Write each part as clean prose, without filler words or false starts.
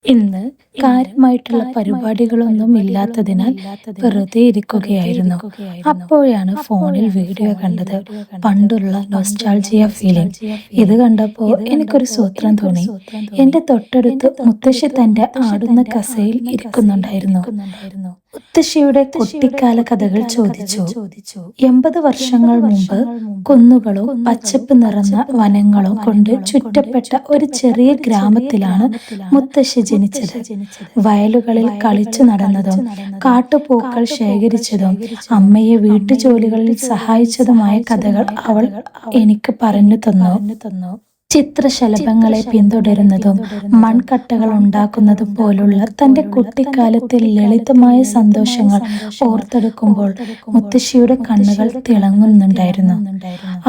ഇന്ന് കാര്യമായിട്ടുള്ള പരിപാടികളൊന്നും ഇല്ലാത്തതിനാൽ വെറുതെ ഇരിക്കുകയായിരുന്നു. അപ്പോഴാണ് ഫോണിൽ വീഡിയോ കണ്ടത്. പണ്ടുള്ള നൊസ്റ്റാൾജിയ ഫീലിംഗ്. ഇത് കണ്ടപ്പോൾ എനിക്കൊരു സൂത്രം തോന്നി. എന്റെ തൊട്ടടുത്ത് മുത്തശ്ശി തന്റെ ആടുന്ന കസയിൽ ഇരിക്കുന്നുണ്ടായിരുന്നു. മുത്തശ്ശിയുടെ കുട്ടിക്കാല കഥകൾ ചോദിച്ചു. 80 വർഷങ്ങൾ മുമ്പ് കുന്നുകളും പച്ചപ്പ് നിറഞ്ഞ വനങ്ങളും കൊണ്ട് ചുറ്റപ്പെട്ട ഒരു ചെറിയ ഗ്രാമത്തിലാണ് മുത്തശ്ശി ജനിച്ചത്. വയലുകളിൽ കളിച്ചു നടന്നതും കാട്ടുപൂക്കൾ ശേഖരിച്ചതും അമ്മയെ വീട്ടുജോലികളിൽ സഹായിച്ചതുമായ കഥകൾ അവൾ എനിക്ക് പറഞ്ഞു തന്നു. ചിത്രശലഭങ്ങളെ പിന്തുടരുന്നതും മൺകട്ടകൾ ഉണ്ടാക്കുന്നതും പോലുള്ള തൻ്റെ കുട്ടിക്കാലത്തെ ലളിതമായ സന്തോഷങ്ങൾ ഓർത്തെടുക്കുമ്പോൾ മുത്തശ്ശിയുടെ കണ്ണുകൾ തിളങ്ങുന്നുണ്ടായിരുന്നു.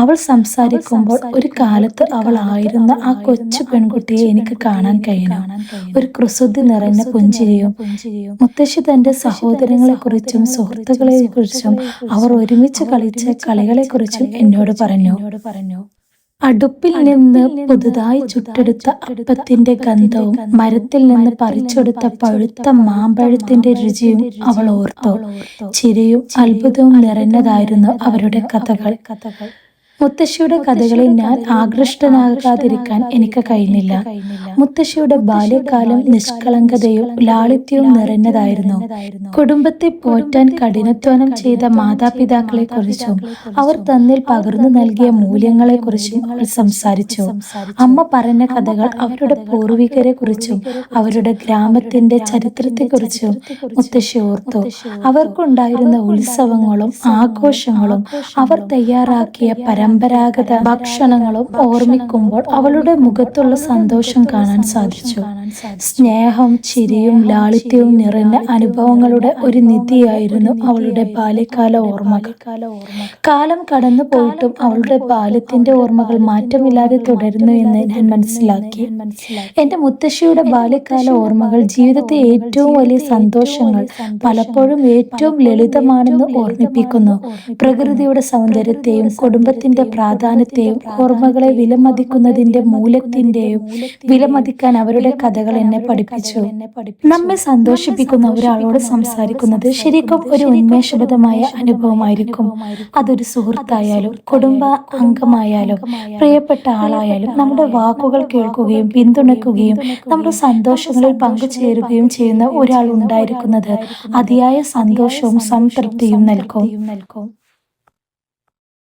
അവൾ സംസാരിക്കുമ്പോൾ ഒരു കാലത്ത് അവൾ ആയിരുന്ന ആ കൊച്ചു പെൺകുട്ടിയെ എനിക്ക് കാണാൻ കഴിയണം. ഒരു കുസൃതി നിറഞ്ഞ പുഞ്ചിരിയും. മുത്തശ്ശി തൻ്റെ സഹോദരങ്ങളെക്കുറിച്ചും സുഹൃത്തുക്കളെക്കുറിച്ചും അവർ ഒരുമിച്ച് കളിച്ച കളികളെക്കുറിച്ചും എന്നോട് പറഞ്ഞു. അടുപ്പിൽ നിന്ന് പുതുതായി ചുട്ടെടുത്ത അപ്പത്തിന്റെ ഗന്ധവും മരത്തിൽ നിന്ന് പറിച്ചെടുത്ത പഴുത്ത മാമ്പഴത്തിന്റെ രുചിയും അവൾ ഓർത്തു. ചിരിയും അത്ഭുതവും നിറഞ്ഞതായിരുന്നു അവരുടെ കഥകൾ. മുത്തശ്ശിയുടെ കഥകളിൽ ഞാൻ ആകൃഷ്ടനാകാതിരിക്കാൻ എനിക്ക് കഴിഞ്ഞില്ല. മുത്തശ്ശിയുടെ ബാല്യകാലം നിഷ്കളങ്കതയും ലാളിത്യവും നിറഞ്ഞതായിരുന്നു. കുടുംബത്തെ പോറ്റാൻ കഠിനാധ്വാനം ചെയ്ത മാതാപിതാക്കളെ കുറിച്ചും അവർ തന്നിൽ പകർന്നു നൽകിയ മൂല്യങ്ങളെ കുറിച്ചും അവൾ സംസാരിച്ചു. അമ്മ പറഞ്ഞ കഥകൾ അവരുടെ പൂർവികരെ കുറിച്ചും അവരുടെ ഗ്രാമത്തിന്റെ ചരിത്രത്തെക്കുറിച്ചും മുത്തശ്ശി ഓർത്തു. അവർക്കുണ്ടായിരുന്ന ഉത്സവങ്ങളും ആഘോഷങ്ങളും അവർ തയ്യാറാക്കിയ പരമ്പരാഗത ഭക്ഷണങ്ങളും ഓർമ്മിക്കുമ്പോൾ അവളുടെ മുഖത്തുള്ള സന്തോഷം കാണാൻ സാധിച്ചു. സ്നേഹം, ചിരിയും ലാളിത്യവും നിറഞ്ഞ അനുഭവങ്ങളുടെ ഒരു നിധിയായിരുന്നു അവളുടെ ബാല്യകാല ഓർമ്മകൾ. കാലം കടന്നു പോയിട്ടും അവളുടെ ബാല്യത്തിന്റെ ഓർമ്മകൾ മാറ്റമില്ലാതെ തുടരുന്നു എന്ന് ഞാൻ മനസ്സിലാക്കി. എന്റെ മുത്തശ്ശിയുടെ ബാല്യകാല ഓർമ്മകൾ ജീവിതത്തെ ഏറ്റവും വലിയ സന്തോഷങ്ങൾ പലപ്പോഴും ഏറ്റവും ലളിതമാണെന്ന് ഓർമ്മിപ്പിക്കുന്നു. പ്രകൃതിയുടെ സൗന്ദര്യത്തെയും കുടുംബത്തിന്റെ പ്രാധാന്യത്തെയും ഓർമ്മകളെ വിലമതിക്കുന്നതിന്റെ മൂല്യത്തിന്റെയും വിലമതിക്കാൻ അവരുടെ കഥകൾ എന്നെ പഠിപ്പിച്ചു. നമ്മെ സന്തോഷിപ്പിക്കുന്ന ഒരാളോട് സംസാരിക്കുന്നത് ശരിക്കും ഒരു ഉന്മേഷപ്രദമായ അനുഭവമായിരിക്കും. അതൊരു സുഹൃത്തായാലും കുടുംബ അംഗമായാലും പ്രിയപ്പെട്ട ആളായാലും നമ്മുടെ വാക്കുകൾ കേൾക്കുകയും പിന്തുണയ്ക്കുകയും നമ്മുടെ സന്തോഷങ്ങളിൽ പങ്കുചേരുകയും ചെയ്യുന്ന ഒരാൾ ഉണ്ടായിരിക്കുന്നത് അതിയായ സന്തോഷവും സംതൃപ്തിയും നൽകും.